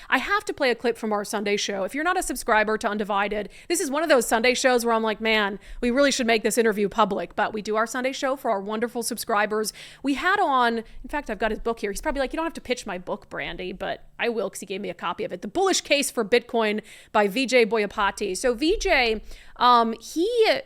I have to play a clip from our Sunday show. If you're not a subscriber to Undivided, this is one of those Sunday shows where I'm like, man, we really should make this interview public. But we do our Sunday show for our wonderful subscribers. We had on, in fact, I've got his book here. He's probably like, you don't have to pitch my book, Brandi, but I will because he gave me a copy of it. The Bullish Case for Bitcoin by Vijay Boyapati. So Vijay, he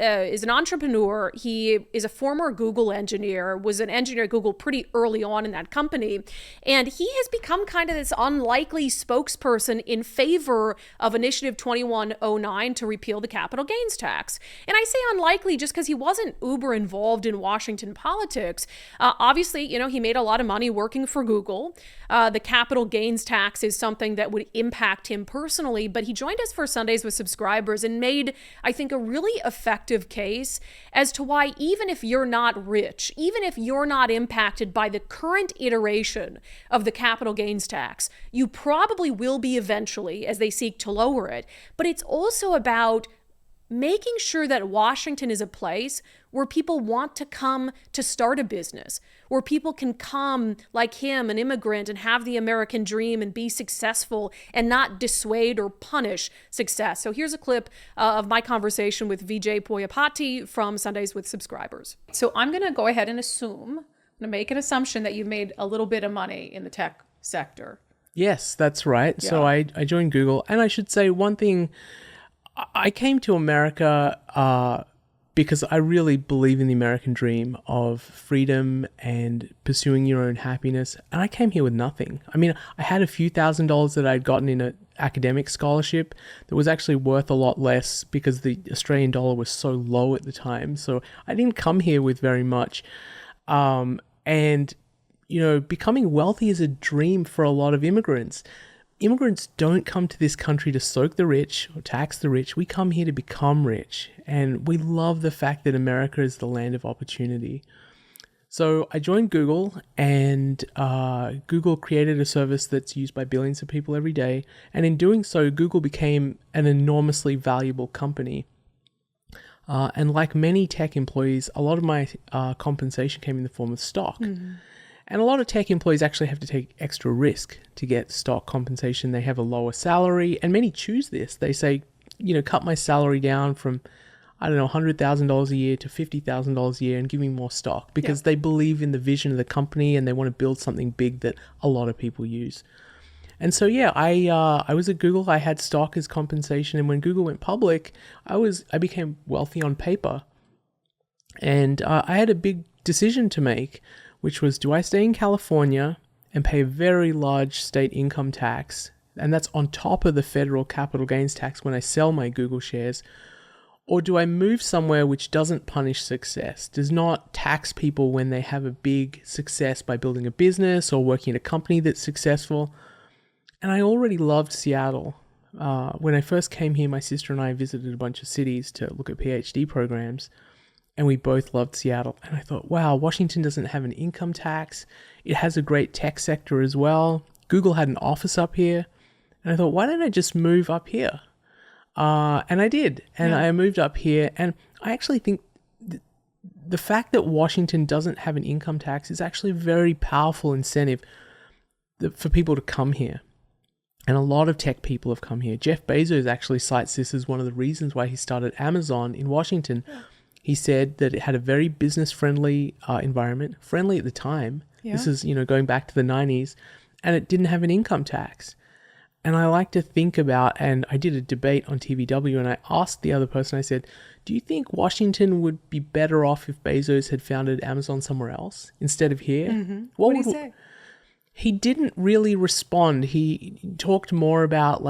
is an entrepreneur. He is a former Google engineer, was an engineer at Google pretty early on in that company. And he has become kind of this unlikely spokesperson in favor of Initiative 2109 to repeal the capital gains tax. And I say unlikely just because he wasn't uber involved in Washington politics. Obviously, he made a lot of money working for Google. The capital gains tax is something that would impact him personally, but he joined us for Sundays with subscribers and made, I think, a really effective case as to why even if you're not rich, even if you're not impacted by the current iteration of the capital gains tax, you probably will be eventually as they seek to lower it. But it's also about making sure that Washington is a place where people want to come to start a business, where people can come like him, an immigrant, and have the American dream and be successful and not dissuade or punish success. So here's a clip of my conversation with Vijay Boyapati from Sundays with Subscribers. So I'm going to go ahead and I'm going to make an assumption that you made a little bit of money in the tech sector. Yes, that's right. Yeah. So I joined Google. And I should say one thing, I came to America because I really believe in the American dream of freedom and pursuing your own happiness. And I came here with nothing. I mean, I had a few $1,000s that I'd gotten in an academic scholarship that was actually worth a lot less because the Australian dollar was so low at the time. So I didn't come here with very much. Becoming wealthy is a dream for a lot of immigrants. Immigrants don't come to this country to soak the rich or tax the rich. We come here to become rich. And we love the fact that America is the land of opportunity. So I joined Google, and Google created a service that's used by billions of people every day. And in doing so, Google became an enormously valuable company. And like many tech employees, a lot of my compensation came in the form of stock. Mm-hmm. And a lot of tech employees actually have to take extra risk to get stock compensation. They have a lower salary, and many choose this. They say, cut my salary down from, $100,000 a year to $50,000 a year and give me more stock because they believe in the vision of the company and they want to build something big that a lot of people use. And so, I was at Google. I had stock as compensation. And when Google went public, I became wealthy on paper. And I had a big decision to make, which was, do I stay in California and pay a very large state income tax, and that's on top of the federal capital gains tax when I sell my Google shares, or do I move somewhere which doesn't punish success, does not tax people when they have a big success by building a business or working in a company that's successful? And I already loved Seattle. When I first came here, my sister and I visited a bunch of cities to look at PhD programs. And we both loved Seattle. And I thought, wow, Washington doesn't have an income tax. It has a great tech sector as well. Google had an office up here. And I thought, why don't I just move up here? And I did. And I moved up here. And I actually think the fact that Washington doesn't have an income tax is actually a very powerful incentive for people to come here. And a lot of tech people have come here. Jeff Bezos actually cites this as one of the reasons why he started Amazon in Washington. Yeah. He said that it had a very business-friendly environment, friendly at the time. Yeah. This is, going back to the 90s, and it didn't have an income tax. And I like to think about, and I did a debate on TVW, and I asked the other person, I said, do you think Washington would be better off if Bezos had founded Amazon somewhere else instead of here? Mm-hmm. What did he say? He didn't really respond. He talked more about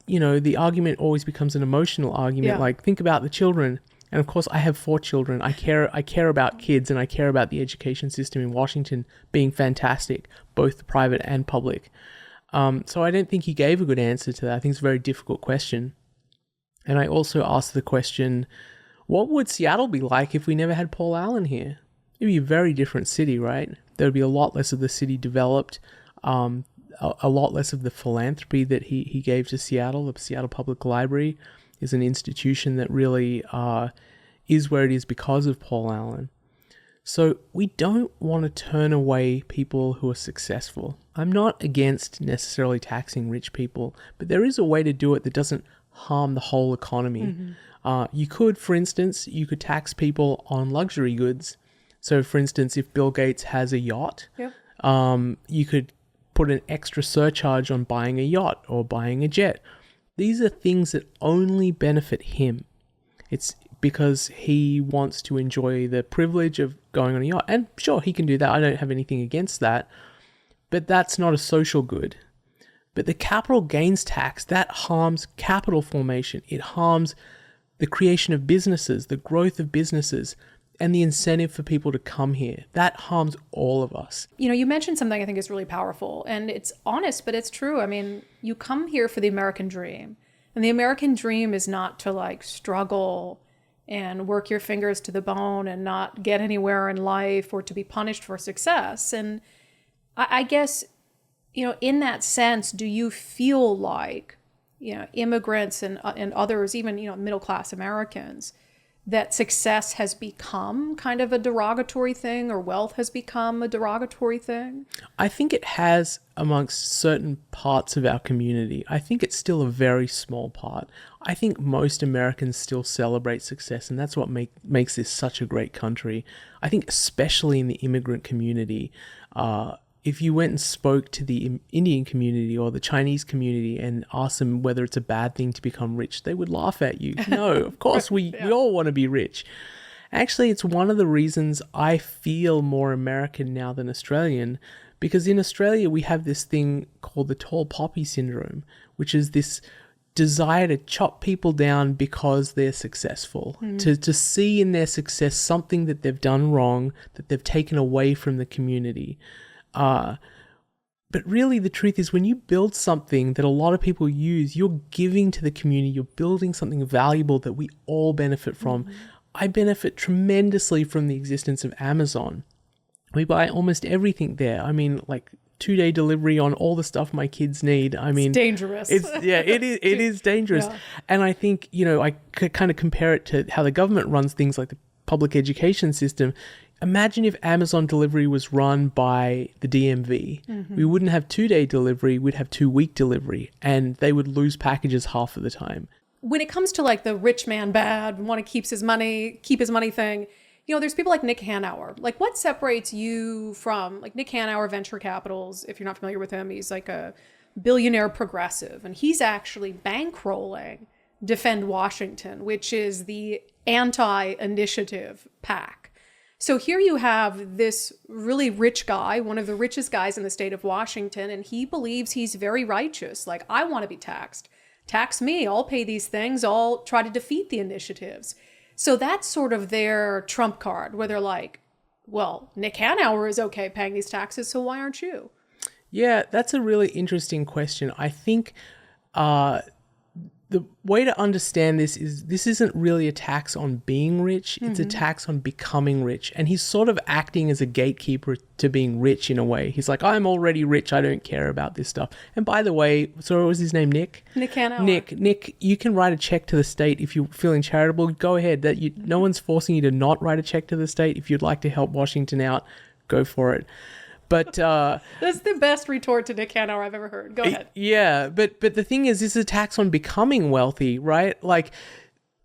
the argument always becomes an emotional argument. Yeah. Think about the children. And of course, I have 4 children. I care about kids, and I care about the education system in Washington being fantastic, both private and public. So I don't think he gave a good answer to that. I think it's a very difficult question. And I also asked the question, what would Seattle be like if we never had Paul Allen here? It'd be a very different city, right? There would be a lot less of the city developed, a lot less of the philanthropy that he gave to Seattle. The Seattle Public Library is an institution that really is where it is because of Paul Allen. So we don't want to turn away people who are successful. I'm not against necessarily taxing rich people, but there is a way to do it that doesn't harm the whole economy. You could, for instance, you could tax people on luxury goods. So, for instance, if Bill Gates has a yacht, you could put an extra surcharge on buying a yacht or buying a jet. These are things that only benefit him. It's because he wants to enjoy the privilege of going on a yacht. And sure, he can do that. I don't have anything against that. But that's not a social good. But the capital gains tax, that harms capital formation. It harms the creation of businesses, the growth of businesses, and the incentive for people to come here. That harms all of us. You know, you mentioned something I think is really powerful, and it's honest, but it's true. I mean, you come here for the American dream, and the American dream is not to like struggle and work your fingers to the bone and not get anywhere in life or to be punished for success. And I guess, you know, in that sense, do you feel like, you know, immigrants and others, even, you know, middle-class Americans, that success has become kind of a derogatory thing, or wealth has become a derogatory thing? I think it has amongst certain parts of our community. I think it's still a very small part. I think most Americans still celebrate success, and that's what makes this such a great country. I think especially in the immigrant community, if you went and spoke to the Indian community or the Chinese community and asked them whether it's a bad thing to become rich, they would laugh at you. No, of course, we all want to be rich. Actually, it's one of the reasons I feel more American now than Australian, because in Australia, we have this thing called the tall poppy syndrome, which is this desire to chop people down because they're successful, to see in their success something that they've done wrong, that they've taken away from the community. But really the truth is, when you build something that a lot of people use, you're giving to the community, you're building something valuable that we all benefit from. I benefit tremendously from the existence of Amazon. We buy almost everything there. I mean, like 2-day delivery on all the stuff my kids need. I mean, it's dangerous. It is dangerous. Yeah. And I think, you know, I kind of compare it to how the government runs things like the public education system. Imagine if Amazon delivery was run by the DMV. We wouldn't have 2-day delivery, we'd have 2-week delivery, and they would lose packages half of the time. When it comes to like the rich man bad, want to keep his money thing, you know, there's people like Nick Hanauer. Like, what separates you from, like, Nick Hanauer Venture Capitals? If you're not familiar with him, he's like a billionaire progressive, and he's actually bankrolling Defend Washington, which is the anti-initiative PAC. So here you have this really rich guy, one of the richest guys in the state of Washington, and he believes he's very righteous. Like, I want to be taxed. Tax me. I'll pay these things. I'll try to defeat the initiatives. So that's sort of their trump card, where they're like, well, Nick Hanauer is okay paying these taxes, so why aren't you? Yeah, that's a really interesting question. I think the way to understand this is this isn't really a tax on being rich. It's a tax on becoming rich. And he's sort of acting as a gatekeeper to being rich in a way. He's like, I'm already rich. I don't care about this stuff. And by the way, so what was his name? Nick? Nick Hanauer. Nick, you can write a check to the state if you're feeling charitable. Go ahead. No one's forcing you to not write a check to the state. If you'd like to help Washington out, go for it. But that's the best retort to Nick Hanauer I've ever heard. Go ahead. Yeah, but the thing is, this is a tax on becoming wealthy, right? Like,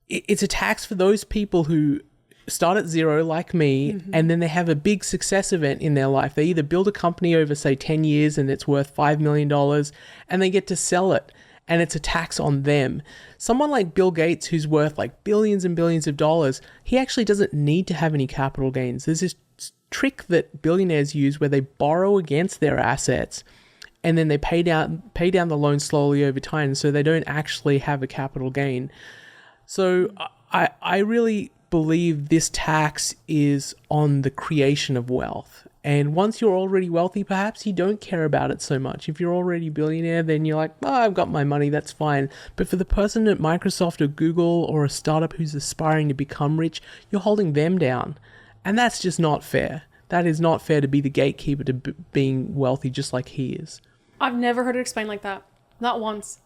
it's a tax for those people who start at zero like me, and then they have a big success event in their life. They either build a company over, say, 10 years and it's worth $5 million, and they get to sell it, and it's a tax on them. Someone like Bill Gates, who's worth like billions and billions of dollars, he actually doesn't need to have any capital gains. There's this trick that billionaires use where they borrow against their assets and then they pay down the loan slowly over time, so they don't actually have a capital gain. So I really believe this tax is on the creation of wealth. And once you're already wealthy, perhaps you don't care about it so much. If you're already a billionaire, then you're like, oh, I've got my money, that's fine. But for the person at Microsoft or Google or a startup who's aspiring to become rich, you're holding them down. And that's just not fair. That is not fair to be the gatekeeper to being wealthy just like he is. I've never heard it explained like that. Not once.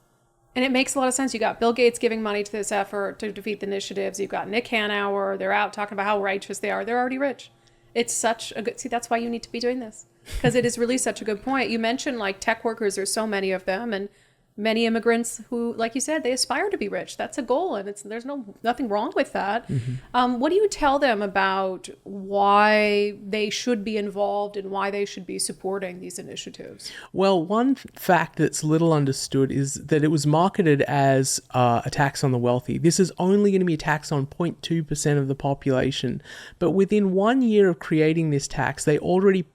And it makes a lot of sense. You got Bill Gates giving money to this effort to defeat the initiatives. You've got Nick Hanauer. They're out talking about how righteous they are. They're already rich. It's such a good, see, that's why you need to be doing this, because it is really such a good point. You mentioned like tech workers, there's so many of them, and many immigrants who, like you said, they aspire to be rich. That's a goal, and there's nothing wrong with that. What do you tell them about why they should be involved and why they should be supporting these initiatives? Well, one fact that's little understood is that it was marketed as a tax on the wealthy. This is only going to be a tax on 0.2% of the population. But within 1 year of creating this tax, they already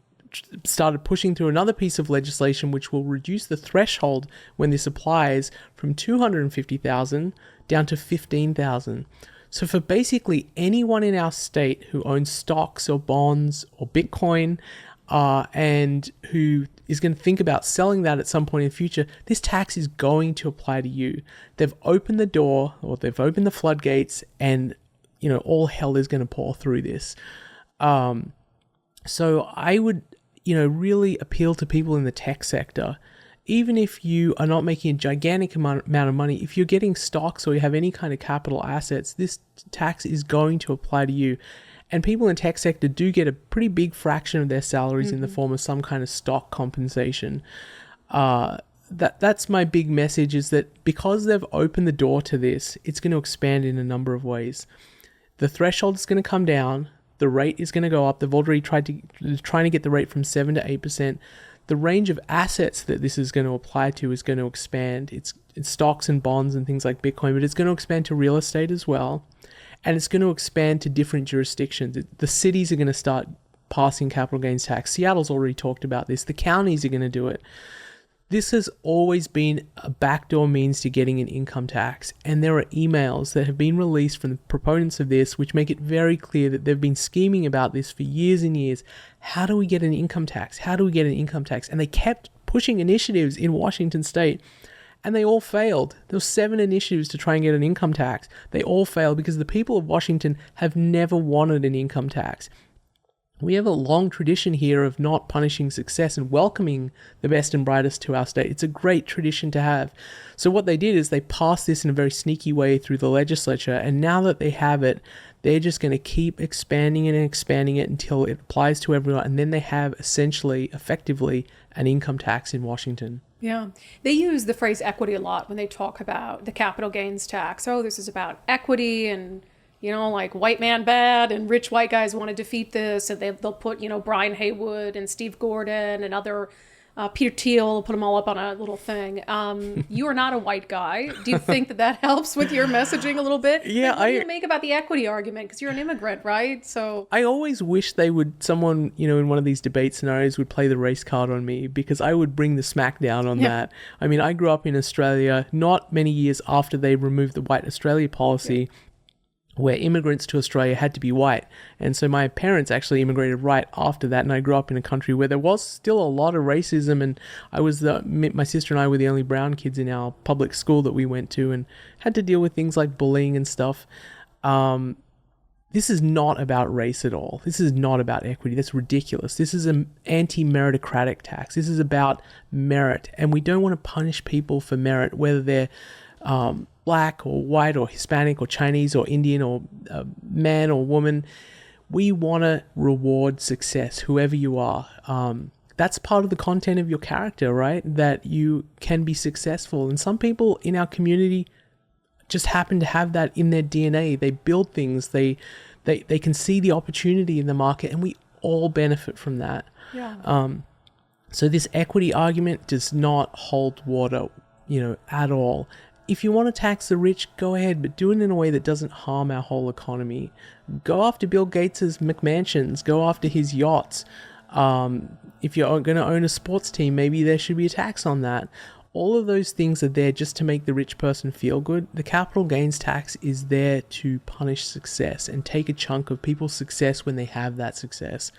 started pushing through another piece of legislation which will reduce the threshold when this applies from 250,000 down to 15,000. So for basically anyone in our state who owns stocks or bonds or Bitcoin and who is going to think about selling that at some point in the future, this tax is going to apply to you. They've opened the door, or they've opened the floodgates, and all hell is going to pour through this. So I would really appeal to people in the tech sector. Even if you are not making a gigantic amount of money, if you're getting stocks or you have any kind of capital assets, this tax is going to apply to you. And people in the tech sector do get a pretty big fraction of their salaries in the form of some kind of stock compensation. That's my big message, is that because they've opened the door to this, it's going to expand in a number of ways. The threshold is going to come down. The rate is going to go up. They've already trying to get the rate from 7 to 8%. The range of assets that this is going to apply to is going to expand. It's stocks and bonds and things like Bitcoin, but it's going to expand to real estate as well. And it's going to expand to different jurisdictions. The cities are going to start passing capital gains tax. Seattle's already talked about this. The counties are going to do it. This has always been a backdoor means to getting an income tax, and there are emails that have been released from the proponents of this which make it very clear that they've been scheming about this for years and years. How do we get an income tax? How do we get an income tax? And they kept pushing initiatives in Washington state, and they all failed. There were 7 initiatives to try and get an income tax. They all failed because the people of Washington have never wanted an income tax. We have a long tradition here of not punishing success and welcoming the best and brightest to our state. It's a great tradition to have. So what they did is they passed this in a very sneaky way through the legislature, and now that they have it, they're just going to keep expanding it and expanding it until it applies to everyone, and then they have effectively, an income tax in Washington. Yeah. They use the phrase equity a lot when they talk about the capital gains tax. Oh, this is about equity, and like white man bad and rich white guys want to defeat this. And they'll put, Brian Haywood and Steve Gordon and other Peter Thiel, put them all up on a little thing. You are not a white guy. Do you think that helps with your messaging a little bit? Yeah. What do you make about the equity argument? Because you're an immigrant, right? So I always wish someone, in one of these debate scenarios would play the race card on me, because I would bring the smack down on that. I mean, I grew up in Australia not many years after they removed the White Australia policy, where immigrants to Australia had to be white. And so my parents actually immigrated right after that, and I grew up in a country where there was still a lot of racism, and my sister and I were the only brown kids in our public school that we went to, and had to deal with things like bullying and stuff. This is not about race at all. This is not about equity. That's ridiculous. This is an anti-meritocratic tax. This is about merit, and we don't want to punish people for merit, whether they're black or white or Hispanic or Chinese or Indian or man or woman. We want to reward success, whoever you are. That's part of the content of your character, right? That you can be successful. And some people in our community just happen to have that in their DNA. They build things. They can see the opportunity in the market, and we all benefit from that. Yeah. So this equity argument does not hold water, at all. If you want to tax the rich, go ahead, but do it in a way that doesn't harm our whole economy. Go after Bill Gates's McMansions. Go after his yachts. If you're going to own a sports team, maybe there should be a tax on that. All of those things are there just to make the rich person feel good. The capital gains tax is there to punish success and take a chunk of people's success when they have that success.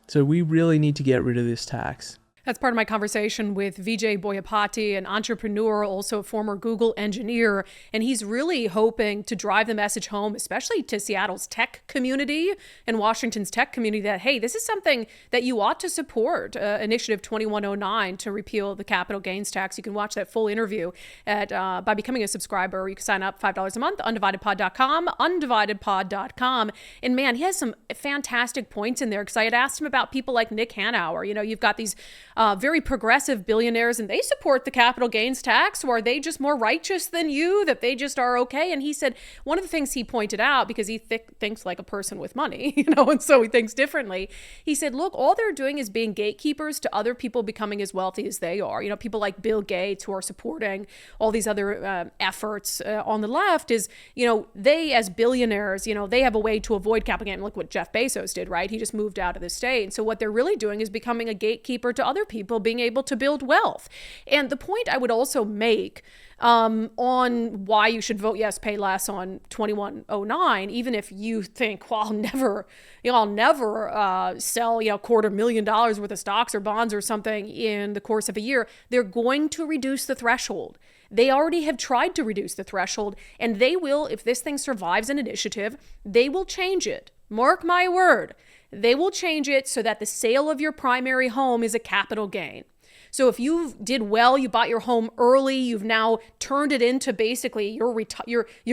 So we really need to get rid of this tax. That's part of my conversation with Vijay Boyapati, an entrepreneur, also a former Google engineer. And he's really hoping to drive the message home, especially to Seattle's tech community and Washington's tech community, that, hey, this is something that you ought to support. Initiative 2109 to repeal the capital gains tax. You can watch that full interview by becoming a subscriber. You can sign up $5 a month, undividedpod.com, undividedpod.com. And man, he has some fantastic points in there, because I had asked him about people like Nick Hanauer. You know, you've got these very progressive billionaires, and they support the capital gains tax, or are they just more righteous than you, that they just are okay? And he said one of the things he pointed out, because he thinks like a person with money, and so he thinks differently. He said, look, all they're doing is being gatekeepers to other people becoming as wealthy as they are. People like Bill Gates, who are supporting all these other efforts on the left, is, they as billionaires, they have a way to avoid capital gain. Look what Jeff Bezos did, right? He just moved out of the state. And so what they're really doing is becoming a gatekeeper to other people being able to build wealth. And the point I would also make on why you should vote yes, pay less on 2109, even if you think, well, I'll never sell, $250,000 worth of stocks or bonds or something in the course of a year. They're going to reduce the threshold. They already have tried to reduce the threshold, and they will, if this thing survives an initiative, they will change it. Mark my word. They will change it so that the sale of your primary home is a capital gain. So if you did well, you bought your home early, you've now turned it into basically your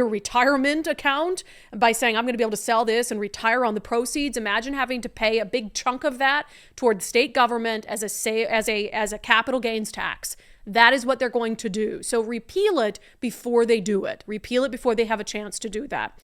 retirement account by saying, I'm going to be able to sell this and retire on the proceeds. Imagine having to pay a big chunk of that toward the state government as a capital gains tax. That is what they're going to do. So repeal it before they do it. Repeal it before they have a chance to do that.